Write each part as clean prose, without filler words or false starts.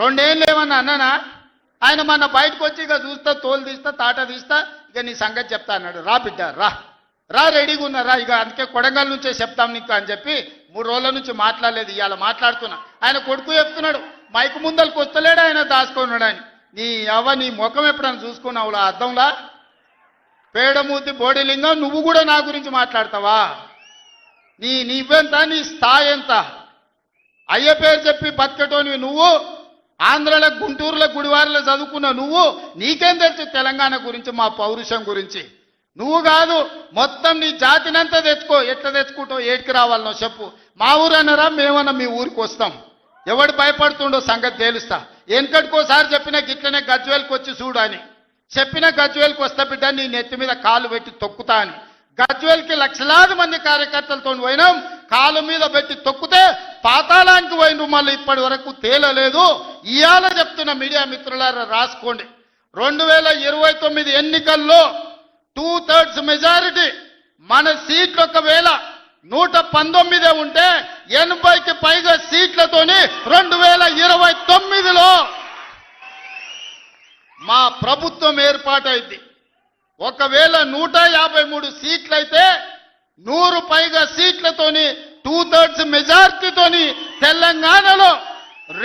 రెండేళ్ళు ఏమన్నా అన్నానా? ఆయన మన బయటకు వచ్చి ఇక చూస్తా, తోలు తీస్తా, తాట తీస్తా, ఇక నీ సంగతి చెప్తా అన్నాడు. రా బిడ్డ రా, రా రెడీగా ఉన్నారా, ఇక అందుకే కొడంగల్ నుంచే చెప్తాం నీకు అని చెప్పి 3 రోజుల నుంచి మాట్లాడలేదు. ఇవాళ మాట్లాడుతున్నా. ఆయన కొడుకు చెప్తున్నాడు, మైకు ముందలకు వస్తలేడు, ఆయన దాచుకున్నాడు అని. నీ ముఖం ఎప్పుడైనా చూసుకున్నావులా అద్దంలా? పేడమూతి బోడిలింగం, నువ్వు కూడా నా గురించి మాట్లాడతావా? నీవెంత, నీ స్థాయి ఎంత? అయ్య పేరు చెప్పి బతికటోనివి నువ్వు, ఆంధ్రలో గుంటూరులో గుడివారిలో చదువుకున్న నువ్వు, నీకేం తెలుసు తెలంగాణ గురించి, మా పౌరుషం గురించి? నువ్వు కాదు, మొత్తం నీ జాతినంతా తెచ్చుకో. ఎట్లా తెచ్చుకుంటావు, ఏడికి రావాలనో చెప్పు. మా ఊరు అన్నారా, మేమన్నా మీ ఊరికి వస్తాం. ఎవడు భయపడుతుండో సంగతి తేలుస్తా. వెనకటికోసారి చెప్పిన గిట్లనే గజ్వేల్కి వచ్చి చూడు అని చెప్పిన, గజ్వేల్కి వస్తా బిడ్డ, నీ నెత్తి మీద కాలు పెట్టి తొక్కుతా అని. గజ్వేల్కి లక్షలాది మంది కార్యకర్తలతో పోయినాం, కాలు మీద పెట్టి తొక్కితే పాతాళానికి పోయిన మళ్ళీ ఇప్పటి వరకు తేలలేదు. ఇవాళ చెప్తున్న మీడియా మిత్రులారా రాసుకోండి, 2029 ఎన్నికల్లో 2/3 మెజారిటీ మన సీట్లు ఒకవేళ 119 ఉంటే 80కి పైగా సీట్లతోని 2029లో మా ప్రభుత్వం ఏర్పాటైంది. ఒకవేళ 153 సీట్లయితే 100 పైగా సీట్లతోని 2/3 మెజార్టీతోని తెలంగాణలో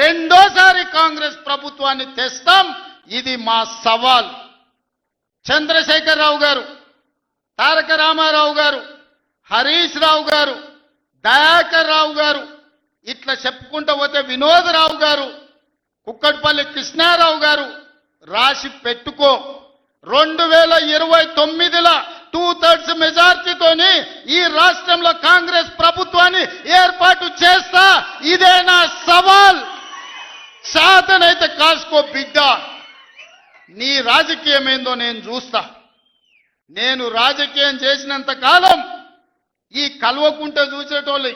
రెండోసారి కాంగ్రెస్ ప్రభుత్వాన్ని తెస్తాం. ఇది మా సవాల్. చంద్రశేఖరరావు గారు, తారక రామారావు గారు, హరీష్ రావు గారు, దయాకర్ రావు గారు, ఇట్లా చెప్పుకుంటూ పోతే వినోదరావు గారు, కుక్కట్పల్లి కృష్ణారావు గారు, రాసి పెట్టుకో. 2029లో 2/3 మెజార్టీతోని ఈ రాష్ట్రంలో కాంగ్రెస్ ప్రభుత్వాన్ని ఏర్పాటు చేస్తా. ఇదే నా సవాల్. శాతనైతే కాసుకో బిడ్డ. నీ రాజకీయం ఏందో నేను చూస్తా. నేను రాజకీయం చేసినంత కాలం ఈ కల్వకుంట చూసేటోళ్ళు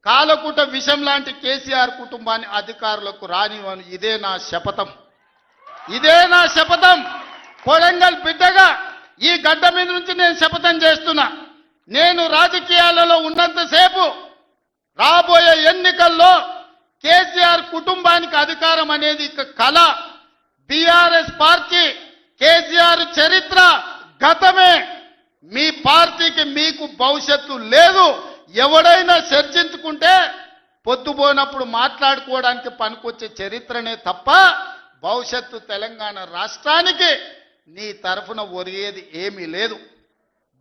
కాలకుంట విషం లాంటి కేసీఆర్ కుటుంబాన్ని అధికారులకు రానివ్వను. ఇదే నా శపథం, ఇదే నా శపథం. కొడంగల్ బిడ్డగా ఈ గడ్డ మీద నుంచి నేను శపథం చేస్తున్నా. నేను రాజకీయాలలో ఉన్నంతసేపు రాబోయే ఎన్నికల్లో కేసీఆర్ కుటుంబానికి అధికారం అనేది కళ. బీఆర్ఎస్ పార్టీ, కేసీఆర్ చరిత్ర గతమే. మీ పార్టీకి మీకు భవిష్యత్తు లేదు. ఎవడైనా చర్చించుకుంటే పొద్దుపోయినప్పుడు మాట్లాడుకోవడానికి పనికొచ్చే చరిత్రనే తప్ప భవిష్యత్తు తెలంగాణ రాష్ట్రానికి నీ తరఫున ఒరిగేది ఏమీ లేదు.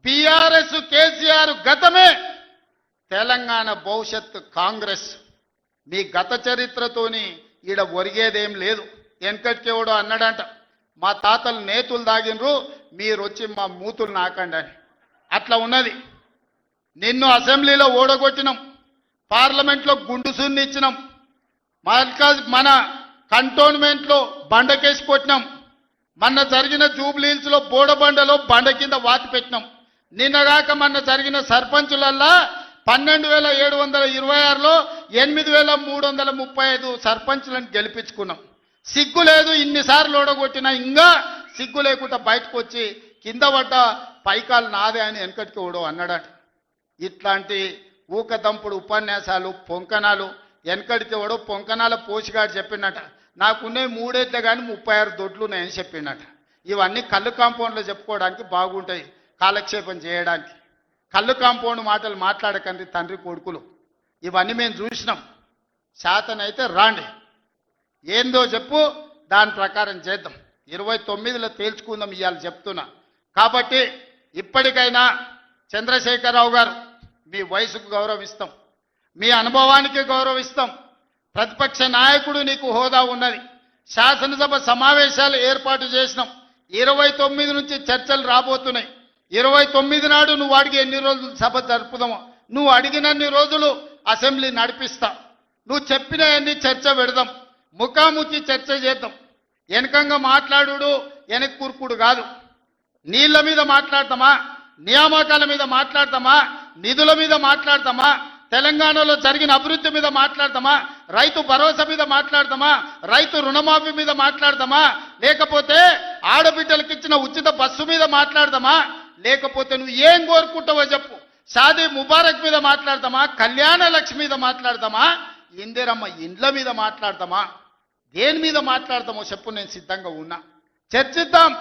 బీఆర్ఎస్ కేసీఆర్ గతమే, తెలంగాణ భవిష్యత్తు కాంగ్రెస్. మీ గత చరిత్రతోని ఈడ ఒరిగేదేం లేదు. వెనకటికేవడో అన్నాడంట, మా తాతలు నేతులు దాగినరు, మీరు వచ్చి మా మూతులు నాకండి అని. అట్లా ఉన్నది. నిన్ను అసెంబ్లీలో ఓడగొట్టినాం, పార్లమెంట్లో గుండు సున్ని ఇచ్చినాం, మన కంటోన్మెంట్లో బండకేసి కొట్టినాం, మొన్న జరిగిన జూబ్లీహిల్స్లో బోడబండలో బండ కింద వాతి పెట్టినాం. నిన్నగాక మొన్న జరిగిన సర్పంచులల్లా 12,726లో 8,335 సర్పంచులను గెలిపించుకున్నాం. సిగ్గు లేదు, ఇన్నిసార్లు ఓడగొట్టినా ఇంకా సిగ్గు లేకుండా బయటకు వచ్చి కింద పడ్డ పైకాలు నాదే అని వెనకటికి ఓడో అన్నాడట. ఇట్లాంటి ఊకదంపుడు ఉపన్యాసాలు, పొంకనాలు వెనకడికి ఓడో పొంకనాల పోషగాడు చెప్పినట. నాకున్నే 3 ఏళ్ళే కానీ 36 దొడ్లు ఉన్నాయని చెప్పినట. ఇవన్నీ కళ్ళు కాంపౌండ్లో చెప్పుకోవడానికి బాగుంటాయి, కాలక్షేపం చేయడానికి. కళ్ళు కాంపౌండ్ మాటలు మాట్లాడకండి తండ్రి కొడుకులు. ఇవన్నీ మేము చూసినాం. శాతనైతే రాండి, ఏందో చెప్పు, దాని ప్రకారం చేద్దాం. 29లో తేల్చుకుందాం ఇవాళ చెప్తున్నా. కాబట్టి ఇప్పటికైనా చంద్రశేఖరరావు గారు, మీ వయసుకు గౌరవిస్తాం, మీ అనుభవానికి గౌరవిస్తాం. ప్రతిపక్ష నాయకుడు నీకు హోదా ఉన్నది. శాసనసభ సమావేశాలు ఏర్పాటు చేసినాం. 29 నుంచి చర్చలు రాబోతున్నాయి. 29 నాడు నువ్వు అడిగి ఎన్ని రోజులు సభ జరుపుదామో, నువ్వు అడిగినన్ని రోజులు అసెంబ్లీ నడిపిస్తా. నువ్వు చెప్పిన అన్ని చర్చ పెడదాం, ముఖాముఖి చర్చ చేద్దాం. వెనకంగా మాట్లాడు వెనక్కి కూర్కుడు కాదు. నీళ్ల మీద మాట్లాడతామా, నియామకాల మీద మాట్లాడతామా, నిధుల మీద మాట్లాడతామా, తెలంగాణలో జరిగిన అభివృద్ధి మీద మాట్లాడతామా, రైతు భరోసా మీద మాట్లాడతామా, రైతు రుణమాఫీ మీద మాట్లాడతామా, లేకపోతే ఆడబిడ్డలకు ఇచ్చిన ఉచిత బస్సు మీద మాట్లాడతామా, లేకపోతే నువ్వు ఏం కోరుకుంటావో చెప్పు, షాదీ ముబారక్ మీద మాట్లాడతామా, కళ్యాణ లక్ష్మి మీద మాట్లాడతామా, ఇందిరమ్మ ఇండ్ల మీద మాట్లాడతామా? దేని మీద మాట్లాడతామో చెప్పు, నేను సిద్ధంగా ఉన్నా. చర్చిద్దాం,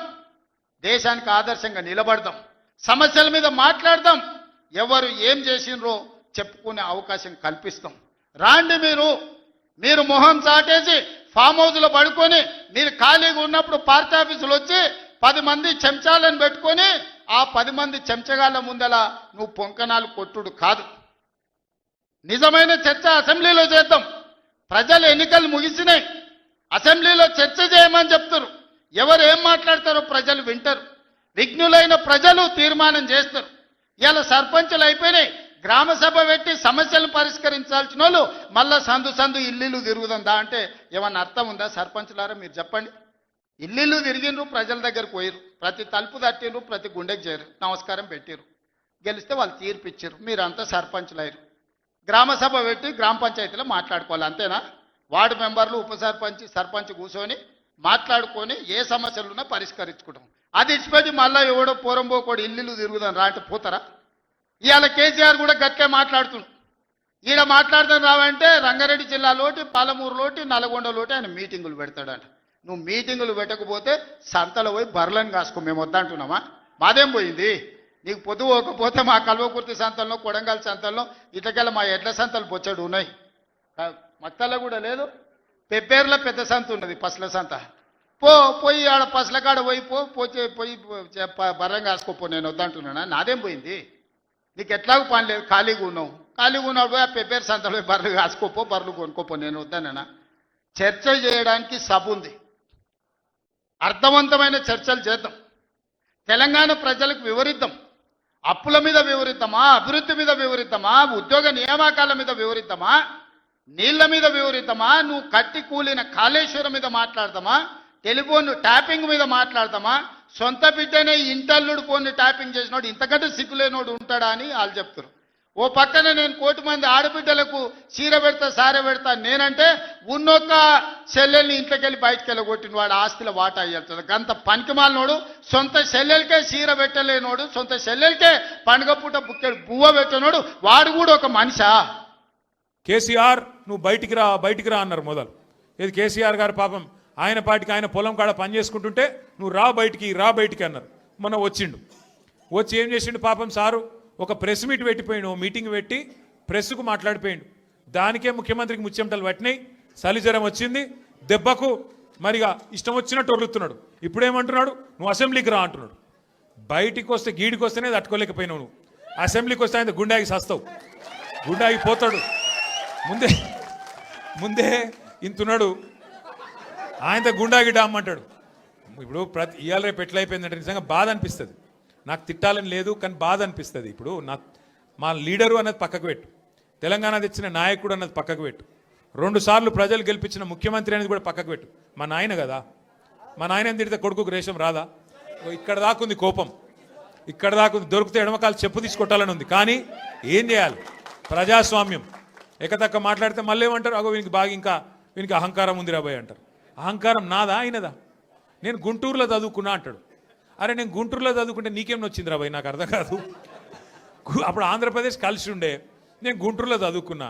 దేశానికి ఆదర్శంగా నిలబడదాం, సమస్యల మీద మాట్లాడదాం, ఎవరు ఏం చేసినరో చెప్పుకునే అవకాశం కల్పిస్తాం. రాండి, మీరు మొహం చాటేసి ఫామ్ హౌస్లో పడుకొని మీరు ఖాళీగా ఉన్నప్పుడు పార్టీ ఆఫీసులు వచ్చి 10 మంది చెంచాలను పెట్టుకొని ఆ 10 మంది చెంచగాళ్ళ ముందల నువ్వు పొంకనాలు కొట్టుడు కాదు. నిజమైన చర్చ అసెంబ్లీలో చేద్దాం. ప్రజల ఎన్నికలు ముగిసినాయి, అసెంబ్లీలో చర్చ చేయమని చెప్తారు. ఎవరు ఏం మాట్లాడతారో ప్రజలు వింటారు. విఘ్నులైన ప్రజలు తీర్మానం చేస్తారు. ఇలా సర్పంచులు అయిపోయినాయి, గ్రామ సభ పెట్టి సమస్యలు పరిష్కరించాల్సిన వాళ్ళు మళ్ళా సందు ఇల్లు తిరుగుతుందా అంటే ఏమన్నా అర్థం ఉందా? సర్పంచులారా మీరు చెప్పండి. ఇల్లు తిరిగిండ్రు, ప్రజల దగ్గరకు పోయిరు, ప్రతి తలుపు తట్టిండ్రు, ప్రతి గుండెకి చేరు, నమస్కారం పెట్టిరు, గెలిస్తే వాళ్ళు తీర్పిచ్చారు, మీరంతా సర్పంచులు అయ్యారు. గ్రామ సభ పెట్టి గ్రామ పంచాయతీలో మాట్లాడుకోవాలి, అంతేనా? వార్డు మెంబర్లు, ఉప సర్పంచ్, సర్పంచ్ కూర్చొని మాట్లాడుకొని ఏ సమస్యలున్నా పరిష్కరించుకుంటాం. అది ఇచ్చిపెట్టి మళ్ళీ ఎవడో పోరంబోకోడు ఇల్లు తిరుగుదాం రా అంటే పోతారా? ఇవాళ కేసీఆర్ కూడా గట్టిగా మాట్లాడుతున్నాడు. ఈడ మాట్లాడదాం రావంటే రంగారెడ్డి జిల్లాలోటి, పాలమూరులోటి, నల్గొండలోటి ఆయన మీటింగులు పెడతాడంట. నువ్వు మీటింగులు పెట్టకపోతే సంతలో పోయి బర్రెలను కాసుకో, మేము వద్దంటున్నామా? మాదేం పోయింది? నీకు పొద్దు పోకపోతే మా కల్వకుర్తి సంతల్లో, కొడంగల్ సంతల్లో, ఇట్లకెళ్ళ మా ఎడ్ల సంతలు బొచ్చడు ఉన్నాయి. మత్తల్లో కూడా లేదు. పెబ్బేర్లో పెద్ద సంత ఉన్నది, పసల సంత. పోయి ఆడ పసల కాడ పోయి బర్రెం కాసుకోపో, నేను వద్దంటున్నానా? నాదేం పోయింది? నీకు ఎట్లాగూ పని లేదు, ఖాళీగా ఉన్నావు పోయి ఆ పెబ్బేరు సంతలో బర్రెలు కాసుకోపో, బర్రెలు కొనుక్కోపో, నేను వద్దానన్నా? చర్చ చేయడానికి సభ ఉంది, అర్థవంతమైన చర్చలు చేద్దాం, తెలంగాణ ప్రజలకు వివరిద్దాం. అప్పుల మీద వివరిద్దామా, అభివృద్ధి మీద వివరిద్దామా, ఉద్యోగ నియామకాల మీద వివరిద్దామా, నీళ్ల మీద వివరిద్దామా, నువ్వు కట్టి కూలిన కాళేశ్వరం మీద మాట్లాడదామా, టెలిఫోన్ ట్యాపింగ్ మీద మాట్లాడదామా, సొంత బిడ్డనే ఇంటల్లుడు ఫోన్ ట్యాపింగ్ చేసినోడు ఇంతకంటే సిగ్గులేనోడు ఉంటాడా అని వాళ్ళు చెప్తారు. ఓ పక్కన నేను 1 కోటి మంది ఆడబిడ్డలకు చీర పెడతా, సారె పెడతా నేనంటే ఉన్నొక్క చెల్లెల్ని ఇంట్లోకెళ్ళి బయటకు వెళ్ళగొట్టిన వాడు ఆస్తిలో వాటా అయ్యేస్తుంది. గంత పనికిమాలినోడు, సొంత చెల్లెలకే చీర పెట్టలేనోడు, సొంత చెల్లెలకే పండుగ పూట బుక్కెడు బువ్వ పెట్టినోడు, వాడు కూడా ఒక మనిషా? కేసీఆర్ నువ్వు బయటికి రా అన్నారు మొదలు. ఇది కేసీఆర్ గారు పాపం ఆయన పాటికి ఆయన పొలం కాడ పని చేసుకుంటుంటే నువ్వు రా బయటికి అన్నారు. మొన్న వచ్చి ఏం చేసిండు పాపం సారు? ఒక ప్రెస్ మీట్ పెట్టిపోయిండు, మీటింగ్ పెట్టి ప్రెస్కు మాట్లాడిపోయిండు. దానికే ముఖ్యమంత్రికి ముచ్చెమటలు పట్టినాయి, చలిజ్వరం వచ్చింది, దెబ్బకు మరిగా ఇష్టం వచ్చినట్టు వరులుతున్నాడు. ఇప్పుడేమంటున్నాడు? నువ్వు అసెంబ్లీకి రా అంటున్నాడు. బయటికి వస్తే గీడికి వస్తేనే తట్టుకోలేకపోయినావు నువ్వు. అసెంబ్లీకి వస్తే ఆయన గుండాకి సస్తావు, గుండాకి పోతాడు. ముందే ఇంతున్నాడు, ఆయనతో గుండాగిడ్డా అమ్మంటాడు. ఇప్పుడు ఇవాళ రేపు ఎట్లయిపోయిందంటే నిజంగా బాధ అనిపిస్తుంది. నాకు తిట్టాలని లేదు, కానీ బాధ అనిపిస్తుంది. ఇప్పుడు మా లీడరు అన్నది పక్కకు పెట్టు, తెలంగాణ తెచ్చిన నాయకుడు అన్నది పక్కకు పెట్టు, 2 సార్లు ప్రజలు గెలిపించిన ముఖ్యమంత్రి అనేది కూడా పక్కకు పెట్టు. మా నాయన కదా, మా నాయన తిడితే కొడుకుకు రేషం రాదా? ఇక్కడ దాకుంది కోపం, ఇక్కడ దాకుంది. దొరికితే ఎడమకాలు చెప్పు తీసుకొట్టాలని ఉంది. కానీ ఏం చేయాలి? ప్రజాస్వామ్యం. ఎక్కతక్క మాట్లాడితే మళ్ళీ ఏమంటారు? అగో వీనికి అహంకారం ఉంది రాబోయ్ అంటారు. అహంకారం నాదా అయినదా? నేను గుంటూరులో చదువుకున్నా అంటాడు. అరే నేను గుంటూరులో చదువుకుంటే నీకేం వచ్చింది రాబోయ్? నాకు అర్థం కాదు. అప్పుడు ఆంధ్రప్రదేశ్ కలిసి ఉండే, నేను గుంటూరులో చదువుకున్నా,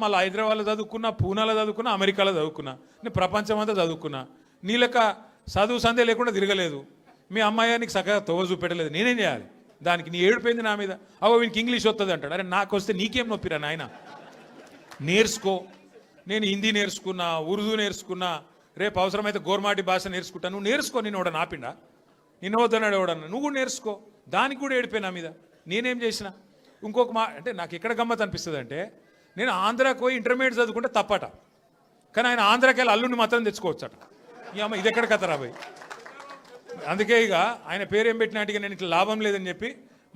మళ్ళీ హైదరాబాద్లో చదువుకున్నా, పూనాలో చదువుకున్నా, అమెరికాలో చదువుకున్నా, నేను ప్రపంచం అంతా చదువుకున్నా. నీ లెక్క చదువు సందే లేకుండా తిరగలేదు. మీ అమ్మాయి నీకు చక్కగా తోవ చూపెట్టలేదు, నేనేం చేయాలి? దానికి నీ ఏడిపోయింది నా మీద. అవో వీనికి ఇంగ్లీష్ వస్తుంది అంటాడు. అరే నాకు వస్తే నీకేం నొప్పిరా నాయన? నేర్చుకో. నేను హిందీ నేర్చుకున్నా, ఉర్దూ నేర్చుకున్నా, రేపు అవసరమైతే గోర్మాటి భాష నేర్చుకుంటా. నువ్వు నేర్చుకో. నేను ఎవడ నాపిండా? నిన్న వద్దన్నాడు ఎవడన్నా? నువ్వు కూడా నేర్చుకో. దానికి కూడా ఏడిపోయి నా మీద. నేనేం చేసిన? ఇంకొక అంటే నాకు ఎక్కడ గమ్మత్ అనిపిస్తుంది అంటే, నేను ఆంధ్రాకి పోయి ఇంటర్మీడియట్ చదువుకుంటే తప్పట, కానీ ఆయన ఆంధ్రాకి వెళ్ళి అల్లుడిని మాత్రం తెచ్చుకోవచ్చట. ఈ అమ్మ ఇది ఎక్కడ కథ రాబోయ్? అందుకే ఇక ఆయన పేరు ఏం పెట్టినట్టుగా నేను ఇట్లా లాభం లేదని చెప్పి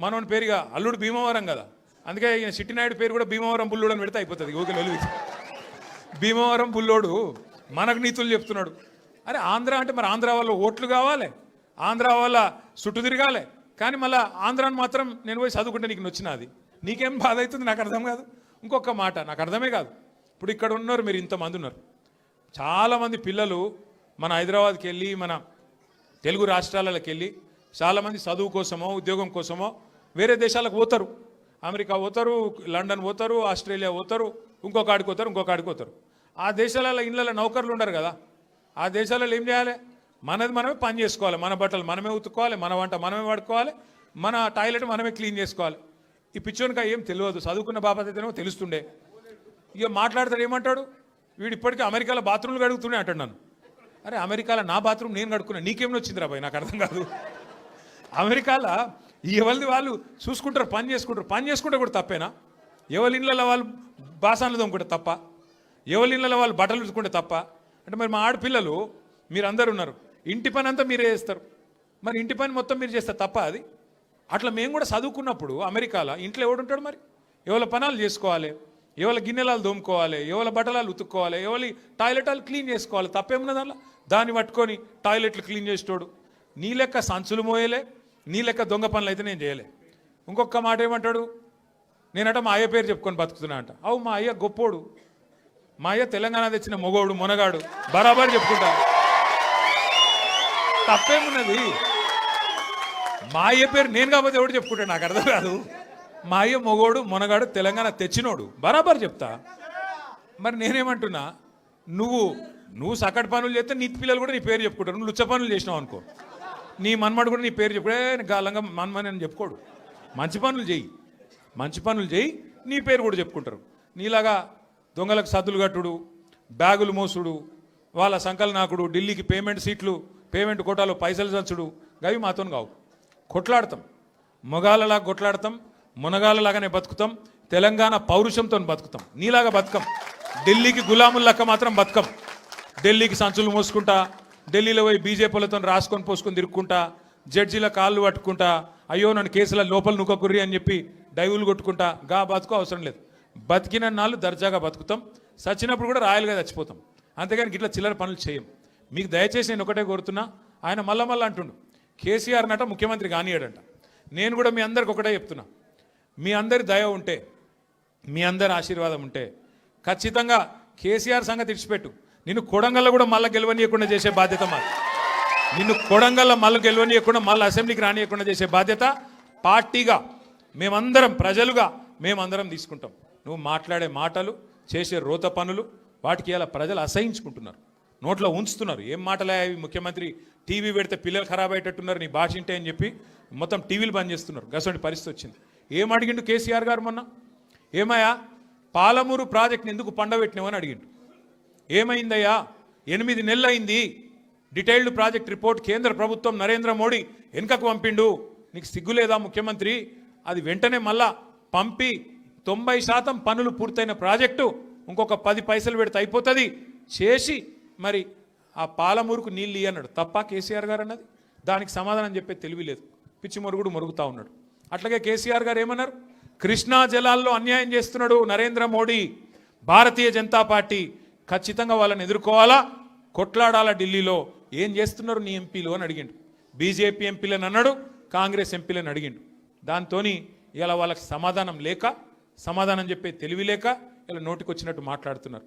మనోని పేరుగా అల్లుడు భీమవరం కదా, అందుకే ఈయన సిట్టినాయుడు పేరు కూడా భీమవరం బుల్లోడు అని పెడితే అయిపోతుంది. ఓకే, భీమవరం బుల్లోడు మనకు నీతులు చెప్తున్నాడు. అరే ఆంధ్ర అంటే మరి ఆంధ్ర వాళ్ళ ఓట్లు కావాలి, ఆంధ్ర వాళ్ళ చుట్టూ తిరగాలి, కానీ మళ్ళీ ఆంధ్రాని మాత్రం నేను పోయి చదువుకుంటే నీకు నచ్చినది. నీకేం బాధ అవుతుంది? నాకు అర్థం కాదు. ఇంకొక మాట నాకు అర్థమే కాదు. ఇప్పుడు ఇక్కడ ఉన్నారు, మీరు ఇంతమంది ఉన్నారు, చాలామంది పిల్లలు మన హైదరాబాద్కి వెళ్ళి, మన తెలుగు రాష్ట్రాలకు వెళ్ళి చాలామంది చదువు కోసమో ఉద్యోగం కోసమో వేరే దేశాలకు పోతారు. అమెరికా పోతారు, లండన్ పోతారు, ఆస్ట్రేలియా పోతారు, ఇంకొక ఆడికి పోతారు. ఆ దేశాలలో ఇళ్ళలో నౌకర్లు ఉండరు కదా, ఆ దేశాలలో ఏం చేయాలి? మనది మనమే పని చేసుకోవాలి, మన బట్టలు మనమే ఉతుక్కోవాలి, మన వంట మనమే వాడుకోవాలి, మన టాయిలెట్ మనమే క్లీన్ చేసుకోవాలి. ఈ పిచ్చోనికా ఏం తెలియదు, చదువుకున్న బాబాత్ అయితేనేమో తెలుస్తుండే. ఇక మాట్లాడతాడు ఏమంటాడు, వీడు ఇప్పటికీ అమెరికాలో బాత్రూమ్లు కడుగుతూనే అంటాడు నన్ను. అరే అమెరికాలో నా బాత్రూమ్ నేను కడుక్కున్నా, నీకేమో వచ్చిందిరా భయ్, నాకు అర్థం కాదు. అమెరికాలో ఎవరిది వాళ్ళు చూసుకుంటారు, పని చేసుకుంటే కూడా తప్పేనా? ఎవరి ఇళ్ళలో వాళ్ళు బాసాన్లు తోముకుంటే తప్ప, ఎవరి ఇళ్ళలో వాళ్ళు బట్టలు ఉతుకుంటే తప్ప? అంటే మరి మా ఆడపిల్లలు మీరు అందరు ఉన్నారు, ఇంటి పని అంతా మీరే చేస్తారు, మరి ఇంటి పని మొత్తం మీరు చేస్తే తప్ప అది? అట్లా మేము కూడా చదువుకున్నప్పుడు అమెరికాలో ఇంట్లో ఎవడుంటాడు మరి? ఎవరి పనాలు చేసుకోవాలి, ఎవరి గిన్నెలాలు దోముకోవాలి, ఎవరి బట్టలాలు ఉతుక్కోవాలి, ఎవరి టాయిలెటాలు క్లీన్ చేసుకోవాలి, తప్పేమున్నది అలా? దాన్ని పట్టుకొని టాయిలెట్లు క్లీన్ చేసేటోడు నీ లెక్క సంచులు మోయలే, నీ లెక్క దొంగ పనులు అయితే నేను చేయలే. ఇంకొక మాట ఏమంటాడు, నేనట మా అయ్య పేరు చెప్పుకొని బతుకుతున్నా అంట. అవు మా అయ్య గొప్పోడు, మా అయ్య తెలంగాణ తెచ్చిన మొగోడు మునగాడు, బరాబర్ చెప్పుకుంటా, తప్పేమున్నది? మా అయ్య పేరు నేను కాకపోతే ఎవడు చెప్పుకుంటాడు, నాకు అర్థం కాదు. మా అయ్య మొగోడు మునగాడు తెలంగాణ తెచ్చినోడు, బరాబర్ చెప్తా. మరి నేనేమంటున్నా, నువ్వు సకట్ పనులు చేస్తే నీ పిల్లలు కూడా నీ పేరు చెప్పుకుంటారు. నువ్వు లుచ్చ పనులు చేసినావు అనుకో, నీ మన్మడు కూడా నీ పేరు చెప్పుడే గాలంగా మన్మని అని చెప్పుకోడు. మంచి పనులు చేయి, నీ పేరు కూడా చెప్పుకుంటారు. నీలాగా దొంగలకు సద్దులు కట్టుడు, బ్యాగులు మోసుడు, వాళ్ళ సంకల్ నాకుడు, ఢిల్లీకి పేమెంట్ కోటాలో పైసలు చంచుడు, గవి మాతో కావు. కొట్లాడతాం, మొగాళ్ళలాగా కొట్లాడతాం, మునగాళ్ళలాగానే బతుకుతాం, తెలంగాణ పౌరుషంతో బతుకుతాం. నీలాగా బతుకం, ఢిల్లీకి గులాములక్క మాత్రం బతుకం. ఢిల్లీకి సంచులు మోసుకుంటా, ఢిల్లీలో పోయి బీజేపీలతో రాసుకొని పోసుకొని తిరుక్కుంటా, జడ్జీల కాళ్ళు పట్టుకుంటా, అయ్యో నన్ను కేసుల లోపల నుక్కకుర్రి అని చెప్పి డైవులు కొట్టుకుంటా, గా బతుకు అవసరం లేదు. బతికిన నాళ్ళు దర్జాగా బతుకుతాం, చచ్చినప్పుడు కూడా రాయలుగా చచ్చిపోతాం. అంతేగాని ఇట్లా చిల్లర పనులు చేయం. మీకు దయచేసి నేను ఒకటే కోరుతున్నా, ఆయన మళ్ళా అంటుండు కేసీఆర్ నట ముఖ్యమంత్రి కానియాడంట. నేను కూడా మీ అందరికి ఒకటే చెప్తున్నా, మీ అందరి దయ ఉంటే, మీ అందరి ఆశీర్వాదం ఉంటే ఖచ్చితంగా కేసీఆర్ సంగతి ఇడిచిపెట్టు, నిన్ను కొడంగల్లో కూడా మళ్ళీ గెలవనీయకుండా చేసే బాధ్యత మాది. నిన్ను కొడంగల్లో మళ్ళీ గెలవనీయకుండా మళ్ళీ అసెంబ్లీకి రానియకుండా చేసే బాధ్యత పార్టీగా మేమందరం, ప్రజలుగా మేమందరం తీసుకుంటాం. నువ్వు మాట్లాడే మాటలు, చేసే రోత పనులు, వాటికి ఇలా ప్రజలు అసహించుకుంటున్నారు, నోట్లో ఉంచుతున్నారు. ఏం మాటలే అవి, ముఖ్యమంత్రి టీవీ పెడితే పిల్లలు ఖరాబ్ అయ్యేటట్టున్నారు నీ భాష ఇంటే అని చెప్పి మొత్తం టీవీలు బంద్ చేస్తున్నారు. గసంటి పరిస్థితి వచ్చింది. ఏం అడిగిండు కేసీఆర్ గారు మొన్న? ఏమయ్యా పాలమూరు ప్రాజెక్ట్ని ఎందుకు పండబెట్టినావని అడిగిండు. ఏమైందయ్యా, 8 నెలలు అయింది, డీటెయిల్డ్ ప్రాజెక్ట్ రిపోర్ట్ కేంద్ర ప్రభుత్వం నరేంద్ర మోడీ వెనుకకు పంపిండు, నీకు సిగ్గులేదా ముఖ్యమంత్రి? అది వెంటనే మళ్ళా పంపి 90% పనులు పూర్తయిన ప్రాజెక్టు ఇంకొక 10 పైసలు పెడితే అయిపోతుంది చేసి మరి ఆ పాలమూరుకు నీళ్ళు అన్నాడు. తప్ప కేసీఆర్ గారు అన్నది? దానికి సమాధానం చెప్పే తెలివి లేదు, పిచ్చి మొరుగుడు మొరుగుతూ ఉన్నాడు. అట్లాగే కేసీఆర్ గారు ఏమన్నారు, కృష్ణా జలాల్లో అన్యాయం చేస్తున్నాడు నరేంద్ర మోడీ, భారతీయ జనతా పార్టీ ఖచ్చితంగా వాళ్ళని ఎదుర్కోవాలా, కొట్లాడాలా, ఢిల్లీలో ఏం చేస్తున్నారు నీ ఎంపీలు అని అడిగిండు. బీజేపీ ఎంపీలను అన్నాడు, కాంగ్రెస్ ఎంపీలను అడిగిండు. దాంతో ఇలా వాళ్ళకి సమాధానం లేక, సమాధానం చెప్పే తెలివి లేక ఇలా నోటికొచ్చినట్టు మాట్లాడుతున్నారు.